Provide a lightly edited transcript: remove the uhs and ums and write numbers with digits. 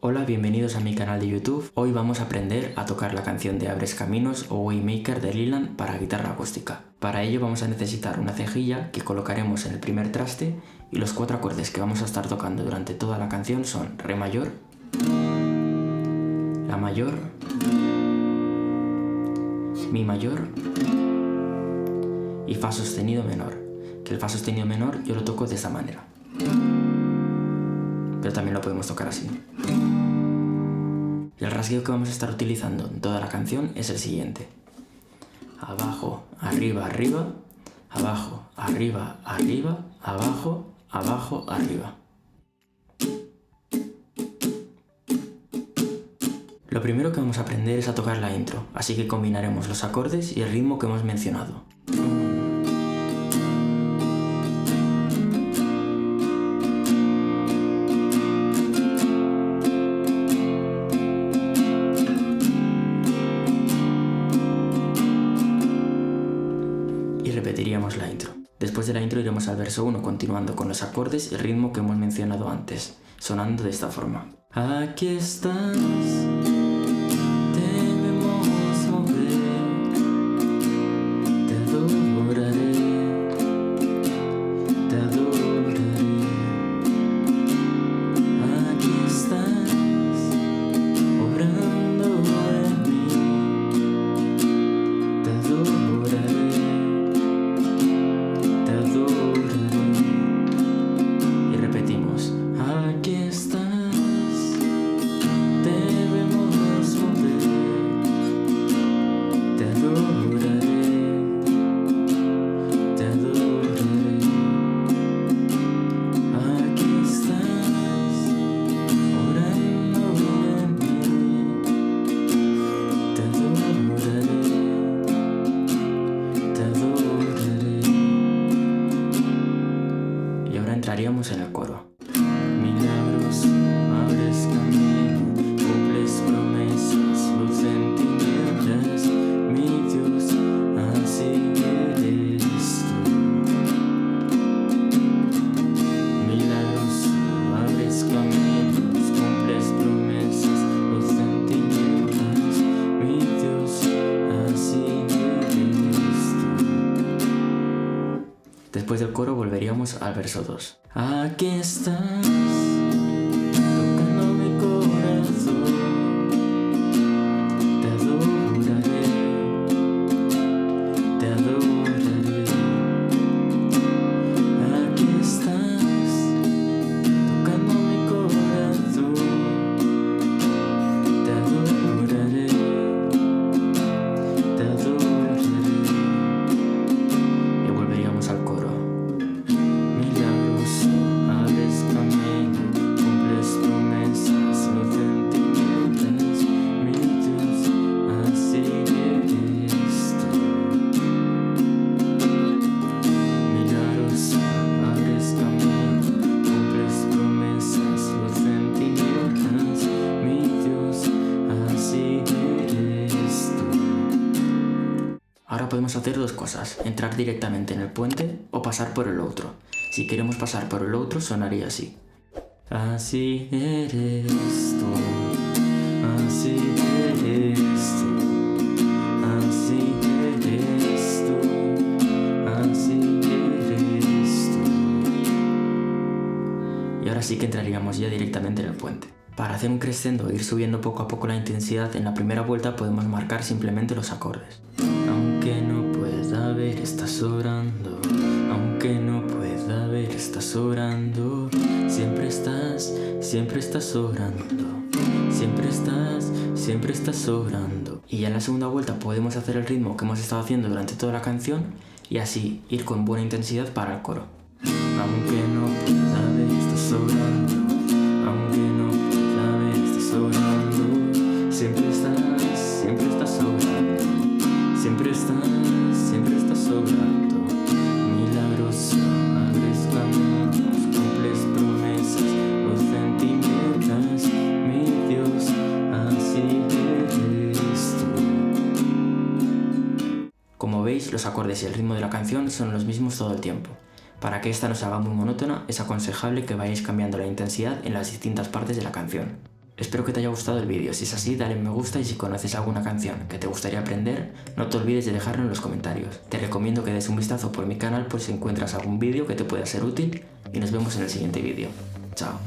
Hola, bienvenidos a mi canal de YouTube. Hoy vamos a aprender a tocar la canción de Abres Caminos o Waymaker de Leland para guitarra acústica. Para ello vamos a necesitar una cejilla que colocaremos en el primer traste y los 4 acordes que vamos a estar tocando durante toda la canción son Re mayor, La mayor, Mi mayor y Fa sostenido menor, que el Fa sostenido menor yo lo toco de esta manera, pero también lo podemos tocar así. Y el rasgueo que vamos a estar utilizando en toda la canción es el siguiente: abajo, arriba, arriba, abajo, arriba, arriba, abajo, abajo, arriba. Lo primero que vamos a aprender es a tocar la intro, así que combinaremos los acordes y el ritmo que hemos mencionado. Y repetiríamos la intro. Después de la intro iremos al verso 1 continuando con los acordes y el ritmo que hemos mencionado antes, sonando de esta forma. Aquí estás, debemos mover, te adoraré, te adoraré. Aquí estás, obrando en mí, te adoraré. Y repetimos, aquí estás, debemos mover, te adoraré, te adoraré. Aquí estás, orando en mí, te adoraré, te adoraré. Y ahora entraríamos en el coro. Milagros, abres camino, cumples promesas, luz en tinieblas, mi Dios, así eres tú. Milagros, abres caminos, cumples promesas, luz en tinieblas, mi Dios, así eres tú. Después del coro volveríamos al verso 2. Aquí estás, tocando mi corazón, te adoraré, te adoraré. Aquí estás, tocando mi corazón, te adoraré, te adoraré. Y volveríamos al coro. Milagros, abres camino, cumples promesas, luz en tinieblas, mi Dios, así eres tú. Milagros, abres camino, cumples promesas, luz en tinieblas, mi Dios, así eres tú. Ahora podemos hacer dos cosas: entrar directamente en el puente o pasar por el otro. Si queremos pasar por el otro, sonaría así. Así eres tú, así eres tú, así eres tú, así eres tú. Y ahora sí que entraríamos ya directamente en el puente. Para hacer un crescendo e ir subiendo poco a poco la intensidad, en la primera vuelta podemos marcar simplemente los acordes. Aunque no pueda ver, estás orando. Aunque no pueda ver, estás orando. Siempre estás orando. Siempre estás orando. Y ya en la segunda vuelta podemos hacer el ritmo que hemos estado haciendo durante toda la canción y así ir con buena intensidad para el coro. Aunque no pueda ver, estás orando. Aunque no pueda ver, estás orando. Siempre estás orando. Siempre estás orando. Milagroso, abres caminos, cumples promesas, luz en tinieblas, mi Dios, así eres tú. Como veis, los acordes y el ritmo de la canción son los mismos todo el tiempo. Para que esta no se haga muy monótona, es aconsejable que vayáis cambiando la intensidad en las distintas partes de la canción. Espero que te haya gustado el vídeo, si es así dale me gusta y si conoces alguna canción que te gustaría aprender, no te olvides de dejarlo en los comentarios. Te recomiendo que des un vistazo por mi canal por si encuentras algún vídeo que te pueda ser útil y nos vemos en el siguiente vídeo. Chao.